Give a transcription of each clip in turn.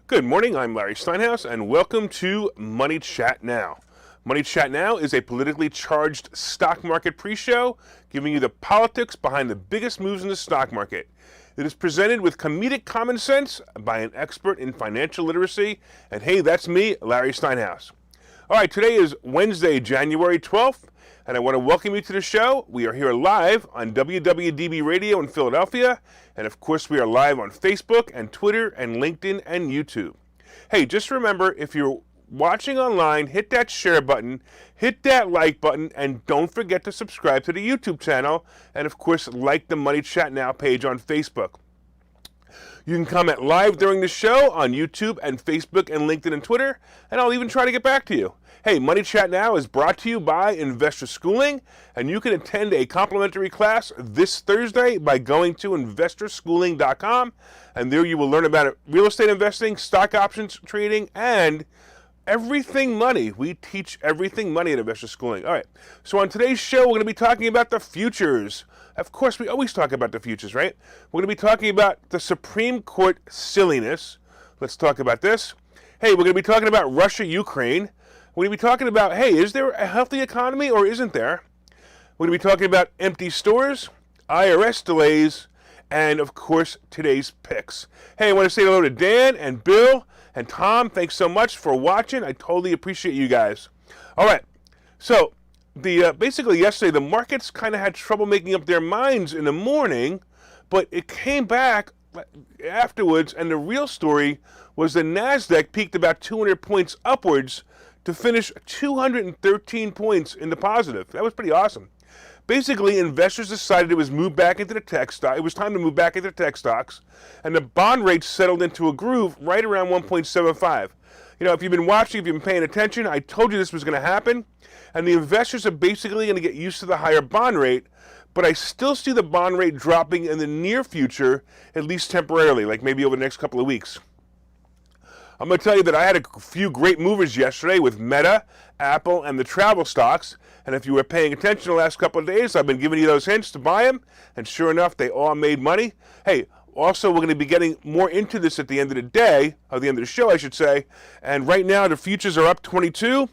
Good morning, I'm Larry Steinhouse, and welcome to Money Chat Now. Money Chat Now is a politically charged stock market pre-show, giving you the politics behind the biggest moves in the stock market. It is presented with comedic common sense by an expert in financial literacy, and hey, that's me, Larry Steinhouse. All right, today is Wednesday, January 12th, and I want to welcome you to the show. We are here live on WWDB Radio in Philadelphia, and of course we are live on Facebook and Twitter and LinkedIn and YouTube. Hey, just remember, if you're watching online, hit that share button, hit that like button, and don't forget to subscribe to the YouTube channel, and of course like the Money Chat Now page on Facebook. You can comment live during the show on YouTube and Facebook and LinkedIn and Twitter, and I'll even try to get back to you. Hey, Money Chat Now is brought to you by Investor Schooling, and you can attend a complimentary class this Thursday by going to investorschooling.com, and there you will learn about real estate investing, stock options trading, and everything money. We teach everything money at Investor Schooling. All right, so on today's show, we're going to be talking about the futures. Of course, we always talk about the futures, right? We're going to be talking about the Supreme Court silliness. Let's talk about this. Hey, we're going to be talking about Russia, Ukraine. We're going to be talking about, hey, is there a healthy economy or isn't there? We're going to be talking about empty stores, IRS delays, and of course, today's picks. Hey, I want to say hello to Dan and Bill and Tom. Thanks so much for watching. I totally appreciate you guys. All right, so basically yesterday, the markets kind of had trouble making up their minds in the morning, but it came back afterwards, and the real story was the NASDAQ peaked about 200 points upwards to finish 213 points in the positive. That was pretty awesome. Basically, investors decided it was time to move back into the tech stocks, and the bond rates settled into a groove right around 1.75. You know, if you've been watching, if you've been paying attention, I told you this was going to happen, and the investors are basically going to get used to the higher bond rate, but I still see the bond rate dropping in the near future, at least temporarily, like maybe over the next couple of weeks. I'm going to tell you that I had a few great movers yesterday with Meta, Apple, and the travel stocks. And if you were paying attention the last couple of days, I've been giving you those hints to buy them. And sure enough, they all made money. Hey, also, we're going to be getting more into this at the end of the day, or the end of the show, I should say. And right now, the futures are up 22.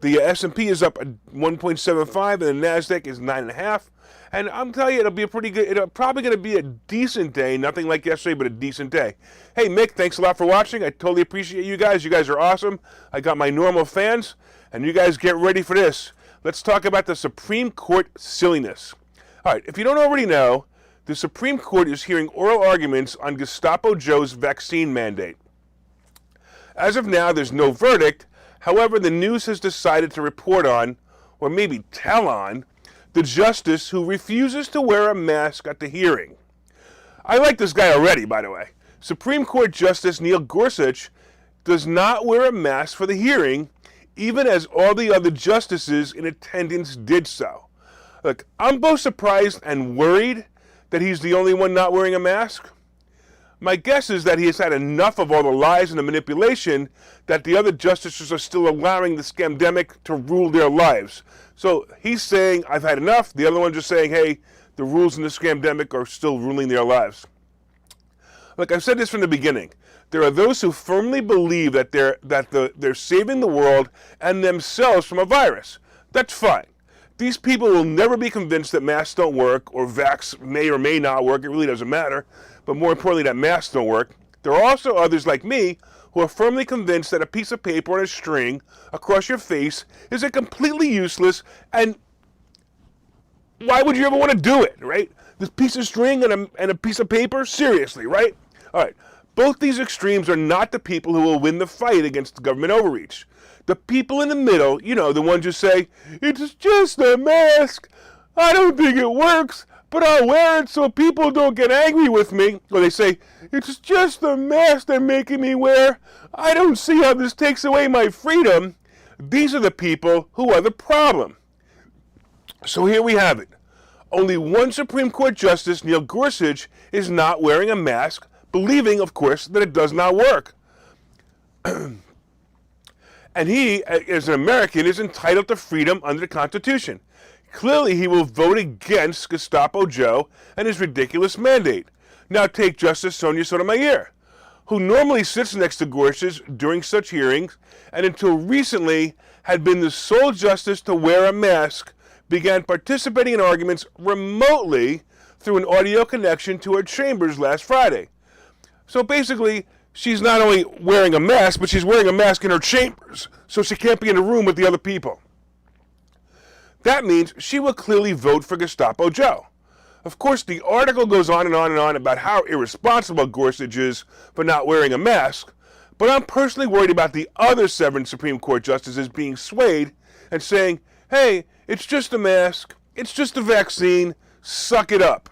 The S&P is up 1.75, and the NASDAQ is 9.5. And I'm telling you, it'll probably going to be a decent day. Nothing like yesterday, but a decent day. Hey, Mick, thanks a lot for watching. I totally appreciate you guys. You guys are awesome. I got my normal fans, and you guys get ready for this. Let's talk about the Supreme Court silliness. All right, if you don't already know, the Supreme Court is hearing oral arguments on Gestapo Joe's vaccine mandate. As of now, there's no verdict. However, the news has decided to report on, or maybe tell on, the justice who refuses to wear a mask at the hearing. I like this guy already, by the way. Supreme Court Justice Neil Gorsuch does not wear a mask for the hearing, even as all the other justices in attendance did so. Look, I'm both surprised and worried that he's the only one not wearing a mask. My guess is that he has had enough of all the lies and the manipulation that the other justices are still allowing the scamdemic to rule their lives. So he's saying, I've had enough. The other one's just saying, hey, the rules in the scamdemic are still ruling their lives. Look, I've said this from the beginning. There are those who firmly believe that they're saving the world and themselves from a virus. That's fine. These people will never be convinced that masks don't work or vax may or may not work. It really doesn't matter. But more importantly, that masks don't work. There are also others like me who are firmly convinced that a piece of paper on a string across your face is a completely useless, and why would you ever want to do it, right? This piece of string and a piece of paper? Seriously, right? All right. Both these extremes are not the people who will win the fight against government overreach. The people in the middle, you know, the ones who say, it's just a mask, I don't think it works, but I'll wear it so people don't get angry with me. Or they say, it's just the mask they're making me wear, I don't see how this takes away my freedom. These are the people who are the problem. So here we have it. Only one Supreme Court Justice, Neil Gorsuch, is not wearing a mask, believing, of course, that it does not work. And he, as an American, is entitled to freedom under the Constitution. Clearly, he will vote against Gestapo Joe and his ridiculous mandate. Now take Justice Sonia Sotomayor. who normally sits next to Gorsuch during such hearings and until recently had been the sole justice to wear a mask, began participating in arguments remotely through an audio connection to her chambers last Friday. So basically, she's not only wearing a mask, but she's wearing a mask in her chambers, so she can't be in a room with the other people. That means she will clearly vote for Gestapo Joe. Of course, the article goes on and on and on about how irresponsible Gorsuch is for not wearing a mask, but I'm personally worried about the other 7 Supreme Court justices being swayed and saying, hey, it's just a mask, it's just a vaccine, suck it up.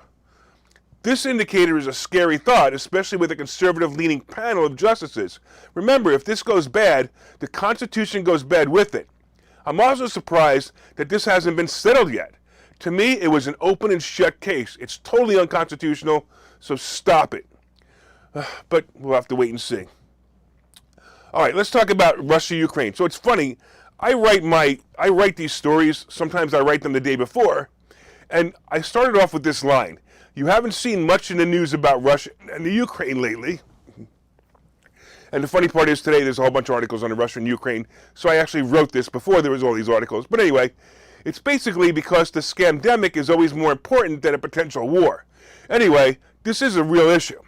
This indicator is a scary thought, especially with a conservative-leaning panel of justices. Remember, if this goes bad, the Constitution goes bad with it. I'm also surprised that this hasn't been settled yet. To me, it was an open and shut case. It's totally unconstitutional, so stop it. But we'll have to wait and see. All right, let's talk about Russia-Ukraine. So it's funny, I write these stories, sometimes I write them the day before, and I started off with this line. You haven't seen much in the news about Russia and the Ukraine lately. And the funny part is today there's a whole bunch of articles on Russia and Ukraine, so I actually wrote this before there was all these articles. But anyway, it's basically because the scamdemic is always more important than a potential war. Anyway, this is a real issue.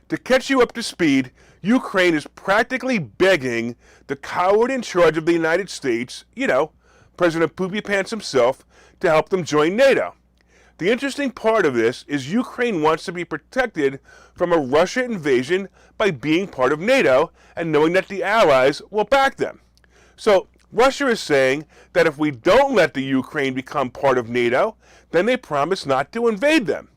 To catch you up to speed, Ukraine is practically begging the coward in charge of the United States, President Poopy Pants himself, to help them join NATO. The interesting part of this is Ukraine wants to be protected from a Russia invasion by being part of NATO and knowing that the Allies will back them. So Russia is saying that if we don't let the Ukraine become part of NATO, then they promise not to invade them.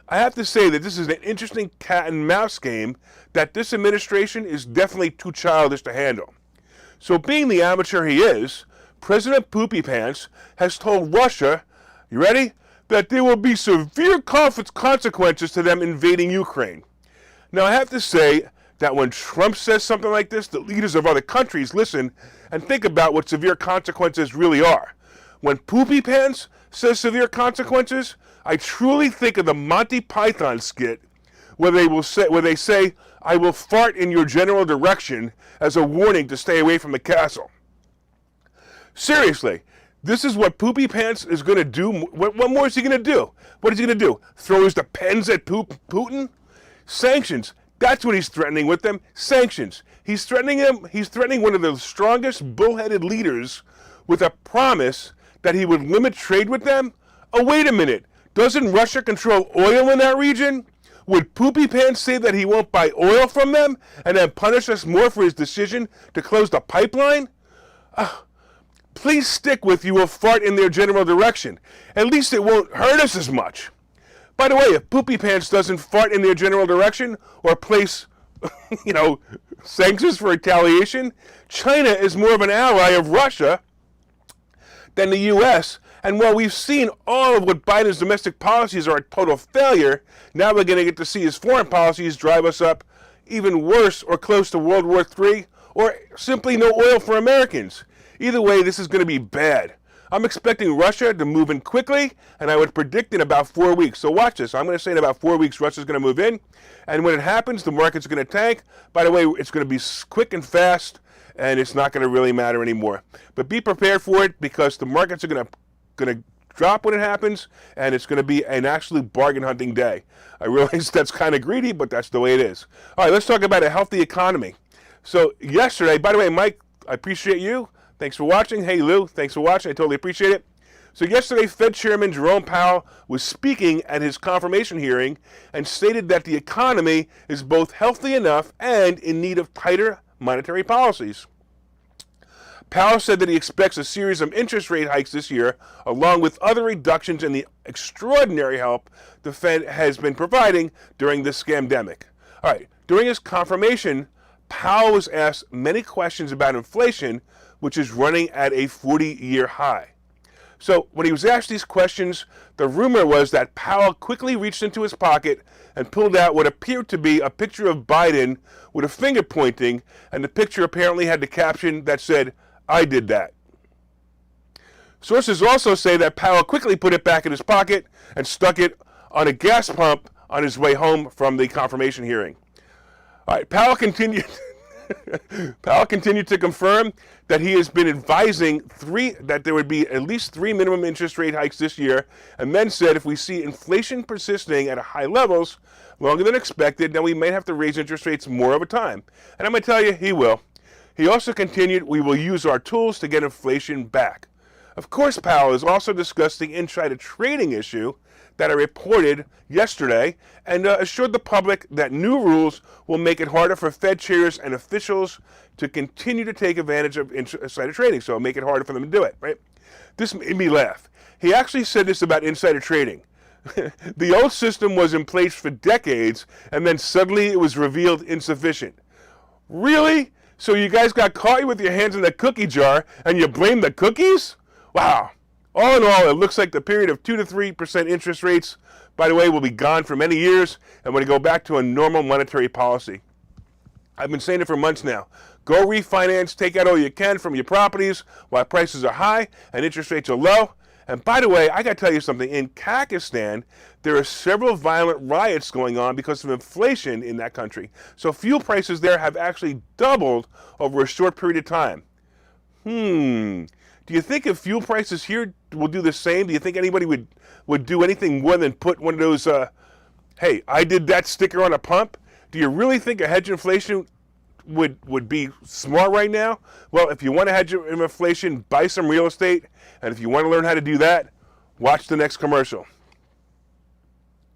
I have to say that this is an interesting cat and mouse game that this administration is definitely too childish to handle. So being the amateur he is, President Poopy Pants has told Russia, you ready? That there will be severe consequences to them invading Ukraine. Now, I have to say that when Trump says something like this, the leaders of other countries listen and think about what severe consequences really are. When Poopy Pants says severe consequences, I truly think of the Monty Python skit where they say, I will fart in your general direction as a warning to stay away from the castle. Seriously. This is what Poopy Pants is going to do. What more is he going to do? What is he going to do? Throw his depends at Putin? Sanctions. That's what he's threatening with them. Sanctions. He's threatening him. He's threatening one of the strongest bullheaded leaders with a promise that he would limit trade with them. Oh, wait a minute. Doesn't Russia control oil in that region? Would Poopy Pants say that he won't buy oil from them and then punish us more for his decision to close the pipeline? Please stick with you will fart in their general direction. At least it won't hurt us as much. By the way, if Poopy Pants doesn't fart in their general direction or place, sanctions for retaliation, China is more of an ally of Russia than the U.S. And while we've seen all of what Biden's domestic policies are a total failure, now we're going to get to see his foreign policies drive us up even worse or close to World War III or simply no oil for Americans. Either way, this is going to be bad. I'm expecting Russia to move in quickly, and I would predict in about 4 weeks. So watch this. I'm going to say in about 4 weeks, Russia's going to move in. And when it happens, the market's going to tank. By the way, it's going to be quick and fast, and it's not going to really matter anymore. But be prepared for it because the markets are going to drop when it happens, and it's going to be an absolute bargain hunting day. I realize that's kind of greedy, but that's the way it is. All right, let's talk about a healthy economy. So yesterday, by the way, Mike, I appreciate you. Thanks for watching. Hey, Lou, thanks for watching. I totally appreciate it. So yesterday, Fed Chairman Jerome Powell was speaking at his confirmation hearing and stated that the economy is both healthy enough and in need of tighter monetary policies. Powell said that he expects a series of interest rate hikes this year, along with other reductions in the extraordinary help the Fed has been providing during this scamdemic. All right, during his confirmation, Powell was asked many questions about inflation, which is running at a 40-year high. So when he was asked these questions, the rumor was that Powell quickly reached into his pocket and pulled out what appeared to be a picture of Biden with a finger pointing, and the picture apparently had the caption that said, "I did that." Sources also say that Powell quickly put it back in his pocket and stuck it on a gas pump on his way home from the confirmation hearing. All right, Powell continued. Powell continued to confirm that he has been advising that there would be at least 3 minimum interest rate hikes this year, and then said if we see inflation persisting at high levels longer than expected, then we might have to raise interest rates more over time. And I'm going to tell you, he will. He also continued, we will use our tools to get inflation back. Of course, Powell has also discussed the insider trading issue that I reported yesterday and assured the public that new rules will make it harder for Fed chairs and officials to continue to take advantage of insider trading, so it'll make it harder for them to do it, right? This made me laugh. He actually said this about insider trading. The old system was in place for decades, and then suddenly it was revealed insufficient. Really? So you guys got caught with your hands in the cookie jar, and you blame the cookies? Wow. All in all, it looks like the period of 2 to 3% interest rates, by the way, will be gone for many years, and we're going to go back to a normal monetary policy. I've been saying it for months now. Go refinance, take out all you can from your properties while prices are high and interest rates are low. And by the way, I got to tell you something. In Pakistan, there are several violent riots going on because of inflation in that country. So fuel prices there have actually doubled over a short period of time. Do you think if fuel prices here will do the same, do you think anybody would do anything more than put one of those, hey, I did that sticker on a pump? Do you really think a hedge inflation would be smart right now? Well, if you want to hedge inflation, buy some real estate. And if you want to learn how to do that, watch the next commercial.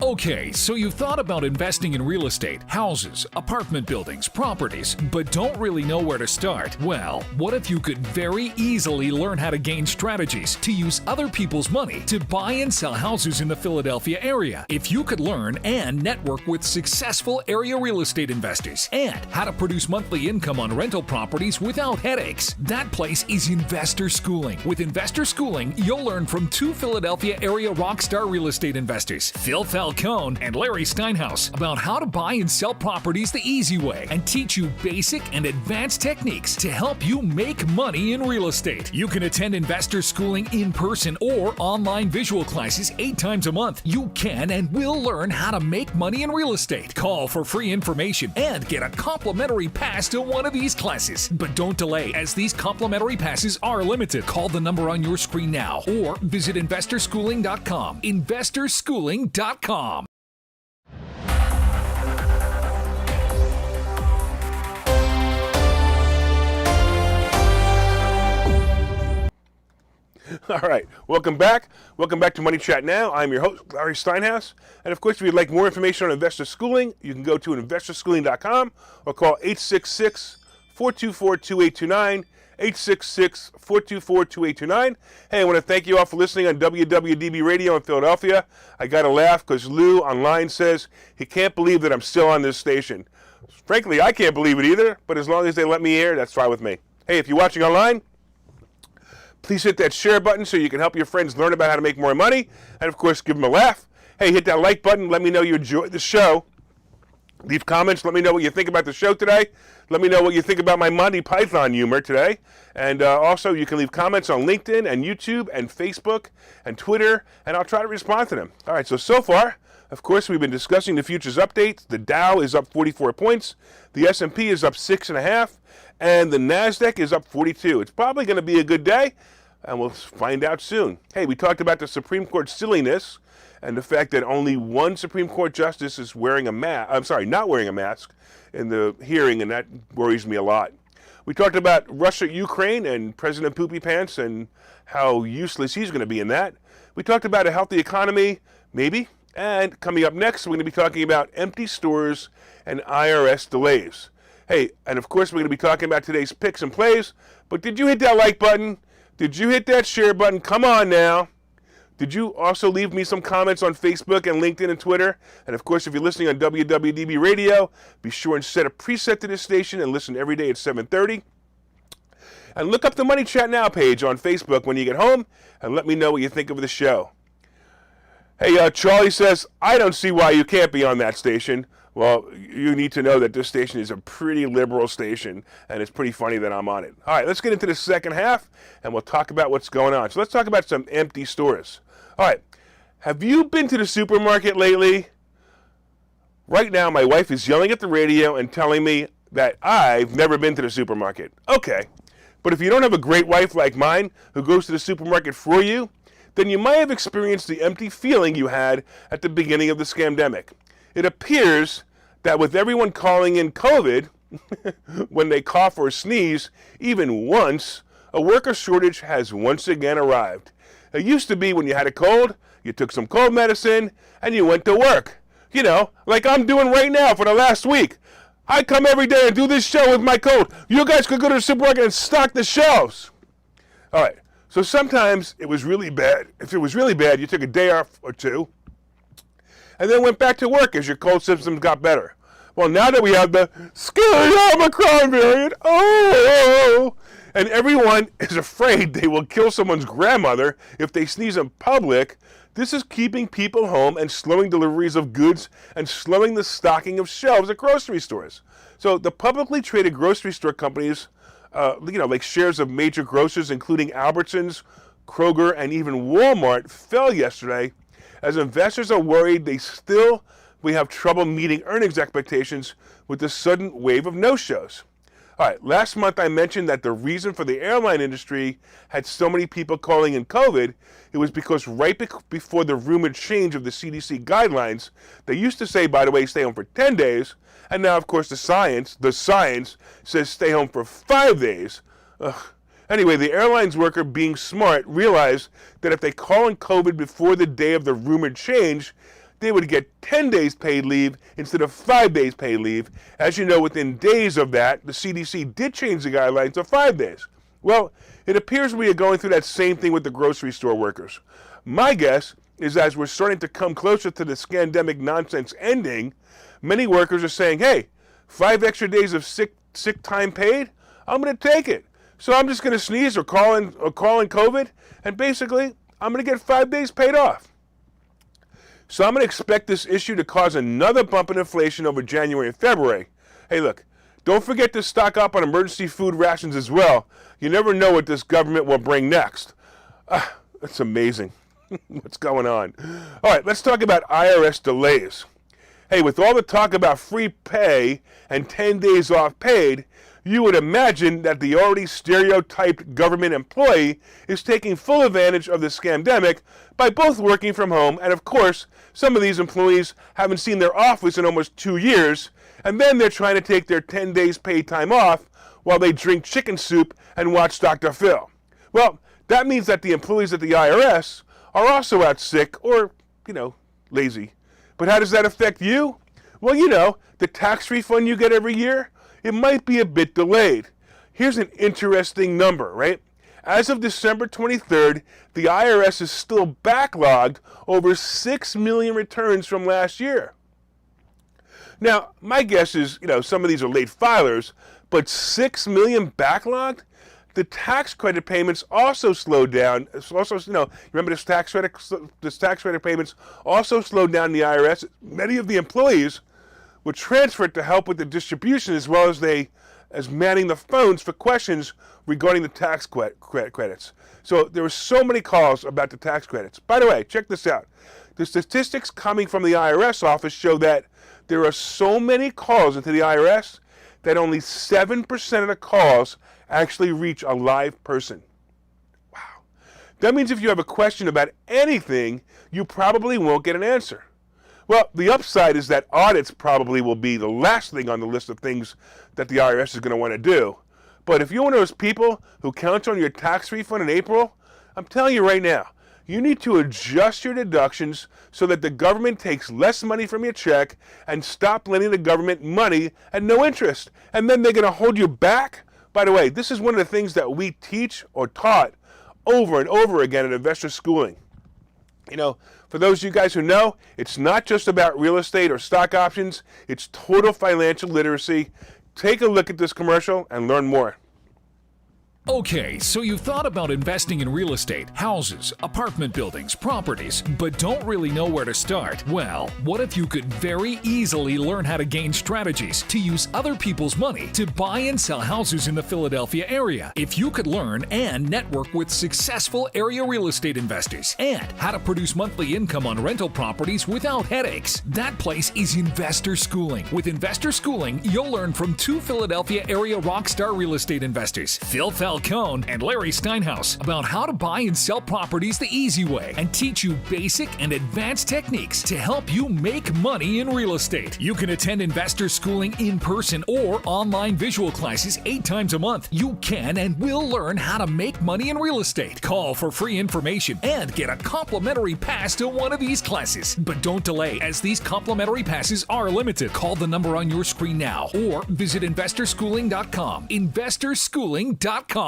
Okay, so you've thought about investing in real estate, houses, apartment buildings, properties, but don't really know where to start. Well, what if you could very easily learn how to gain strategies to use other people's money to buy and sell houses in the Philadelphia area? If you could learn and network with successful area real estate investors and how to produce monthly income on rental properties without headaches, that place is Investor Schooling. With Investor Schooling, you'll learn from 2 Philadelphia area rockstar real estate investors, Phil Falcone and Larry Steinhouse, about how to buy and sell properties the easy way and teach you basic and advanced techniques to help you make money in real estate. You can attend Investor Schooling in person or online visual classes 8 times a month. You can and will learn how to make money in real estate. Call for free information and get a complimentary pass to one of these classes. But don't delay, as these complimentary passes are limited. Call the number on your screen now or visit investorschooling.com. investorschooling.com. All right, welcome back. Welcome back to Money Chat Now. I'm your host, Larry Steinhouse. And of course, if you'd like more information on investor schooling, you can go to investorschooling.com or call 866-424-2829, 866-424-2829. Hey, I want to thank you all for listening on WWDB Radio in Philadelphia. I got to laugh because Lou online says he can't believe that I'm still on this station. Frankly, I can't believe it either, but as long as they let me air, that's fine with me. Hey, if you're watching online, please hit that share button so you can help your friends learn about how to make more money. And of course, give them a laugh. Hey, hit that like button. Let me know you enjoyed the show. Leave comments. Let me know what you think about the show today. Let me know what you think about my Monty Python humor today. And also, you can leave comments on LinkedIn and YouTube and Facebook and Twitter, and I'll try to respond to them. All right, so far, of course, we've been discussing the futures updates. The Dow is up 44 points. The S&P is up 6.5. And the NASDAQ is up 42. It's probably going to be a good day, and we'll find out soon. Hey, we talked about the Supreme Court silliness and the fact that only one Supreme Court justice is wearing a mask. I'm sorry, not wearing a mask in the hearing, and that worries me a lot. We talked about Russia, Ukraine, and President Poopy Pants and how useless he's going to be in that. We talked about a healthy economy, maybe. And coming up next, we're going to be talking about empty stores and IRS delays. Hey, and of course, we're going to be talking about today's picks and plays. But did you hit that like button? Did you hit that share button? Come on now. Did you also leave me some comments on Facebook and LinkedIn and Twitter? And of course, if you're listening on WWDB Radio, be sure and set a preset to this station and listen every day at 7:30. And look up the Money Chat Now page on Facebook when you get home and let me know what you think of the show. Hey, Charlie says, I don't see why you can't be on that station. Well, you need to know that this station is a pretty liberal station, and it's pretty funny that I'm on it. All right, let's get into the second half, and we'll talk about what's going on. So let's talk about some empty stores. All right, have you been to the supermarket lately? Right now, my wife is yelling at the radio and telling me that I've never been to the supermarket. Okay, but if you don't have a great wife like mine who goes to the supermarket for you, then you might have experienced the empty feeling you had at the beginning of the scamdemic. It appears that with everyone calling in COVID, when they cough or sneeze, even once, a worker shortage has once again arrived. It used to be when you had a cold, you took some cold medicine, and you went to work. You know, like I'm doing right now for the last week. I come every day and do this show with my cold. You guys could go to the supermarket and stock the shelves. All right, so sometimes it was really bad. If it was really bad, you took a day off or two, and then went back to work as your cold symptoms got better. Well, now that we have the scary Omicron variant, and everyone is afraid they will kill someone's grandmother if they sneeze in public, this is keeping people home and slowing deliveries of goods and slowing the stocking of shelves at grocery stores. So the publicly traded grocery store companies, like shares of major grocers, including Albertsons, Kroger, and even Walmart, fell yesterday as investors are worried we have trouble meeting earnings expectations with the sudden wave of no-shows. All right, last month I mentioned that the reason for the airline industry had so many people calling in COVID, it was because right before the rumored change of the CDC guidelines, they used to say, by the way, stay home for 10 days, and now, of course, the science says stay home for 5 days. Anyway, the airlines worker, being smart, realized that if they call in COVID before the day of the rumored change, they would get 10 days paid leave instead of 5 days paid leave. As you know, within days of that, the CDC did change the guidelines to 5 days. Well, it appears we are going through that same thing with the grocery store workers. My guess is as we're starting to come closer to the scandemic nonsense ending, many workers are saying, hey, 5 extra days of sick time paid, I'm going to take it. So I'm just going to sneeze or call in COVID, and basically, I'm going to get 5 days paid off. So I'm going to expect this issue to cause another bump in inflation over January and February. Hey, look, don't forget to stock up on emergency food rations as well. You never know what this government will bring next. That's amazing. What's going on? All right, let's talk about IRS delays. Hey, with all the talk about free pay and 10 days off paid, you would imagine that the already stereotyped government employee is taking full advantage of the scamdemic by both working from home, and of course, some of these employees haven't seen their office in almost 2 years, and then they're trying to take their 10 days paid time off while they drink chicken soup and watch Dr. Phil. Well, that means that the employees at the IRS are also out sick or, lazy. But how does that affect you? Well, the tax refund you get every year, it might be a bit delayed. Here's an interesting number, right? As of December 23rd, the IRS is still backlogged over 6 million returns from last year. Now, my guess is, some of these are late filers, but 6 million backlogged? The tax credit payments also slowed down. Remember this tax credit payments also slowed down in the IRS. Many of the employees were transferred to help with the distribution as well as manning the phones for questions regarding the tax credits. So there were so many calls about the tax credits. By the way, check this out. The statistics coming from the IRS office show that there are so many calls into the IRS that only 7% of the calls actually reach a live person. Wow. That means if you have a question about anything, you probably won't get an answer. Well, the upside is that audits probably will be the last thing on the list of things that the IRS is going to want to do. But if you're one of those people who counts on your tax refund in April, I'm telling you right now, you need to adjust your deductions so that the government takes less money from your check and stop lending the government money at no interest. And then they're going to hold you back. By the way, this is one of the things that we teach or taught over and over again in investor schooling. For those of you guys who know, it's not just about real estate or stock options, it's total financial literacy. Take a look at this commercial and learn more. Okay, so you've thought about investing in real estate, houses, apartment buildings, properties, but don't really know where to start? Well, what if you could very easily learn how to gain strategies to use other people's money to buy and sell houses in the Philadelphia area? If you could learn and network with successful area real estate investors and how to produce monthly income on rental properties without headaches, that place is Investor Schooling. With Investor Schooling, you'll learn from two Philadelphia area rockstar real estate investors, Phil Falcone and Larry Steinhouse, about how to buy and sell properties the easy way and teach you basic and advanced techniques to help you make money in real estate. You can attend Investor Schooling in person or online visual classes 8 times a month. You can and will learn how to make money in real estate. Call for free information and get a complimentary pass to one of these classes. But don't delay, as these complimentary passes are limited. Call the number on your screen now or visit investorschooling.com. investorschooling.com.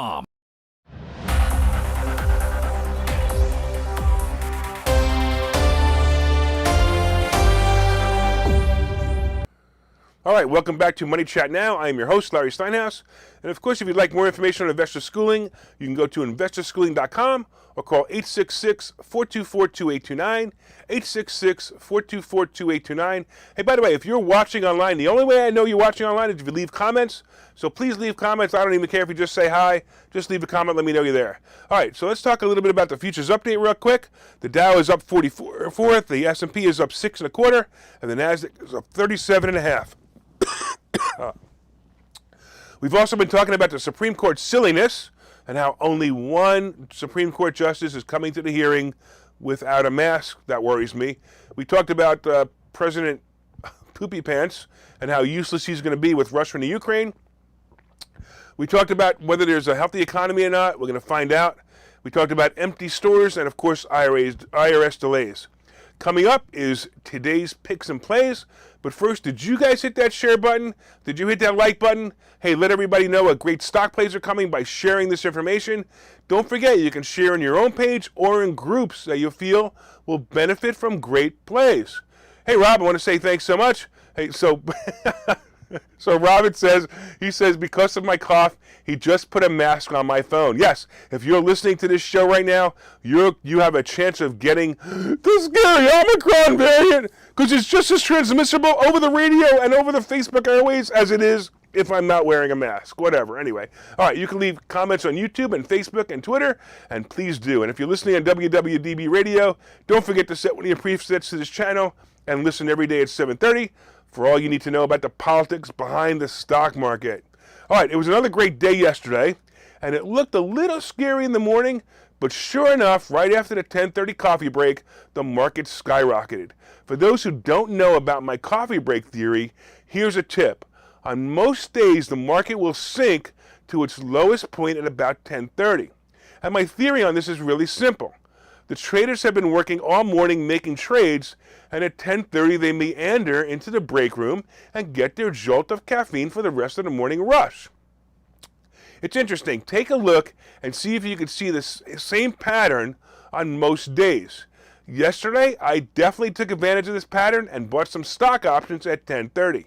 All right, welcome back to Money Chat Now. I am your host, Larry Steinhouse. And of course, if you'd like more information on investor schooling, you can go to investorschooling.com or call 866-424-2829, 866-424-2829. Hey, by the way, if you're watching online, the only way I know you're watching online is if you leave comments. So please leave comments. I don't even care if you just say hi. Just leave a comment. Let me know you're there. All right, so let's talk a little bit about the futures update real quick. The Dow is up 44, the S&P is up 6.25, and the NASDAQ is up 37.5. We've also been talking about the Supreme Court silliness and how only one Supreme Court justice is coming to the hearing without a mask. That worries me. We talked about President Poopy Pants and how useless he's going to be with Russia and the Ukraine. We talked about whether there's a healthy economy or not. We're going to find out. We talked about empty stores and, of course, IRS delays. Coming up is today's picks and plays. But first, did you guys hit that share button? Did you hit that like button? Hey, let everybody know what great stock plays are coming by sharing this information. Don't forget, you can share on your own page or in groups that you feel will benefit from great plays. Hey, Rob, I want to say thanks so much. Hey, so Robin says, because of my cough, he just put a mask on my phone. Yes, if you're listening to this show right now, you have a chance of getting the scary Omicron variant, because it's just as transmissible over the radio and over the Facebook airways as it is if I'm not wearing a mask. Whatever. Anyway, all right, you can leave comments on YouTube and Facebook and Twitter, and please do. And if you're listening on WWDB Radio, don't forget to set one of your presets to this channel and listen every day at 7:30 for all you need to know about the politics behind the stock market. All right, it was another great day yesterday, and it looked a little scary in the morning, but sure enough, right after the 10:30 coffee break, the market skyrocketed. For those who don't know about my coffee break theory, here's a tip. On most days, the market will sink to its lowest point at about 10:30. And my theory on this is really simple. The traders have been working all morning making trades, and at 10:30 they meander into the break room and get their jolt of caffeine for the rest of the morning rush. It's interesting. Take a look and see if you can see the same pattern on most days. Yesterday, I definitely took advantage of this pattern and bought some stock options at 10:30.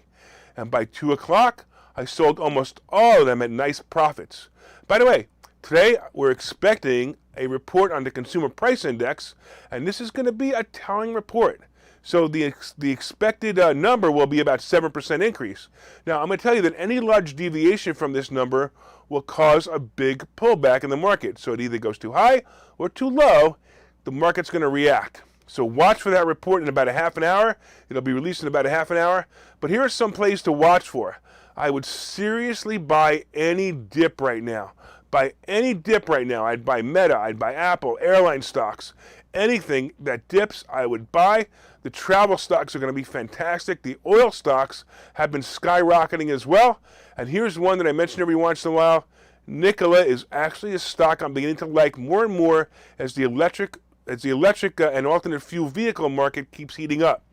And by 2 o'clock, I sold almost all of them at nice profits. By the way, today we're expecting a report on the Consumer Price Index, and this is going to be a telling report. So the expected number will be about 7% increase. Now, I'm going to tell you that any large deviation from this number will cause a big pullback in the market. So it either goes too high or too low, the market's going to react. So watch for that report in about a half an hour. It'll be released in about a half an hour. But here are some plays to watch for. I would seriously buy any dip right now. Buy any dip right now. I'd buy Meta, I'd buy Apple, airline stocks. Anything that dips, I would buy. The travel stocks are going to be fantastic. The oil stocks have been skyrocketing as well. And here's one that I mention every once in a while. Nikola is actually a stock I'm beginning to like more and more as the electric and alternate fuel vehicle market keeps heating up.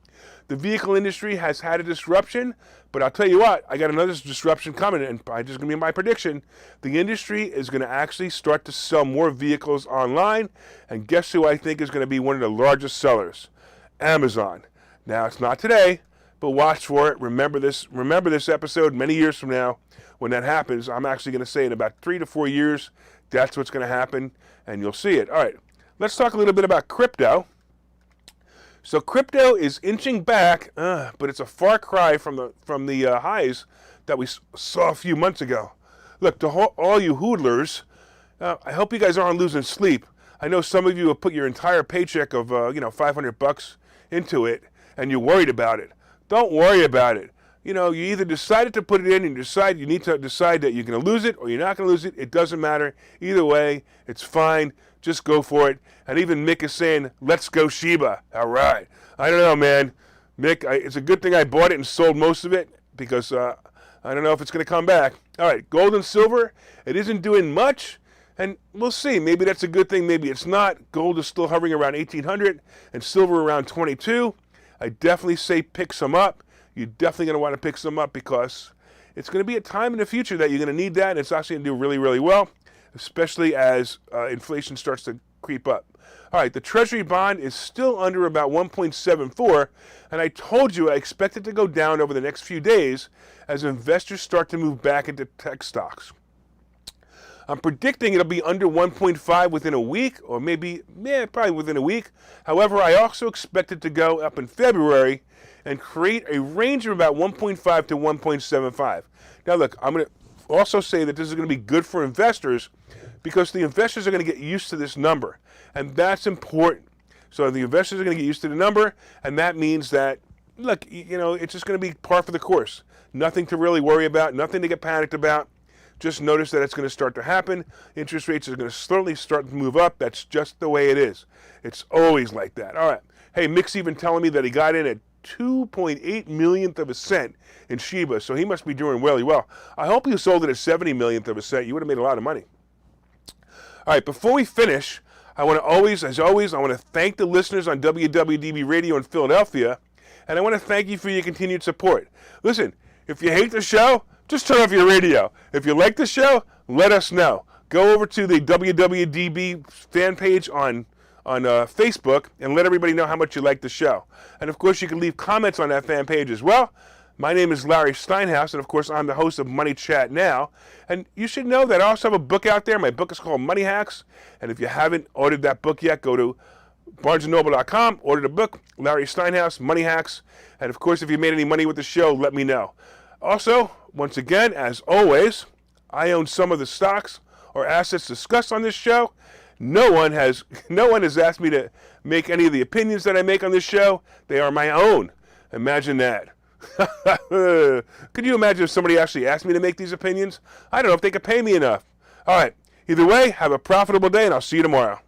The vehicle industry has had a disruption, but I'll tell you what, I got another disruption coming, and just going to be my prediction. The industry is going to actually start to sell more vehicles online, and guess who I think is going to be one of the largest sellers? Amazon. Now, it's not today, but watch for it. Remember this episode many years from now. When that happens, I'm actually going to say in about 3 to 4 years, that's what's going to happen, and you'll see it. All right, let's talk a little bit about crypto. So crypto is inching back, but it's a far cry from the highs that we saw a few months ago. Look, to all you hoodlers, I hope you guys aren't losing sleep. I know some of you have put your entire paycheck of $500 into it, and you're worried about it. Don't worry about it. You either decided to put it in and you need to decide that you're going to lose it or you're not going to lose it. It doesn't matter. Either way, it's fine. Just go for it. And even Mick is saying, let's go Shiba. All right. I don't know, man. Mick, it's a good thing I bought it and sold most of it because I don't know if it's going to come back. All right, gold and silver, it isn't doing much. And we'll see. Maybe that's a good thing. Maybe it's not. Gold is still hovering around 1,800 and silver around 22. I definitely say pick some up. You're definitely going to want to pick some up because it's going to be a time in the future that you're going to need that, and it's actually going to do really, really well, especially as inflation starts to creep up. All right, the Treasury bond is still under about 1.74, and I told you I expect it to go down over the next few days as investors start to move back into tech stocks. I'm predicting it'll be under 1.5 within a week, or probably within a week. However, I also expect it to go up in February and create a range of about 1.5 to 1.75. Now, look, I'm going to also say that this is going to be good for investors because the investors are going to get used to this number, and that's important. So the investors are going to get used to the number, and that means that, look, it's just going to be par for the course. Nothing to really worry about, nothing to get panicked about. Just notice that it's going to start to happen. Interest rates are going to slowly start to move up. That's just the way it is. It's always like that. All right. Hey, Mick's even telling me that he got in at 2.8 millionth of a cent in Shiba, so he must be doing really well. I hope you sold it at 70 millionth of a cent. You would have made a lot of money. All right, before we finish, I want to thank the listeners on WWDB Radio in Philadelphia, and I want to thank you for your continued support. Listen, if you hate the show, just turn off your radio. If you like the show, let us know. Go over to the WWDB fan page on Facebook and let everybody know how much you like the show. And of course, you can leave comments on that fan page as well. My name is Larry Steinhouse, and of course, I'm the host of Money Chat Now. And you should know that I also have a book out there. My book is called Money Hacks. And if you haven't ordered that book yet, go to BarnesandNoble.com, order the book, Larry Steinhouse, Money Hacks. And of course, if you made any money with the show, let me know. Also, once again, as always, I own some of the stocks or assets discussed on this show. No one has asked me to make any of the opinions that I make on this show. They are my own. Imagine that. Could you imagine if somebody actually asked me to make these opinions? I don't know if they could pay me enough. All right. Either way, have a profitable day, and I'll see you tomorrow.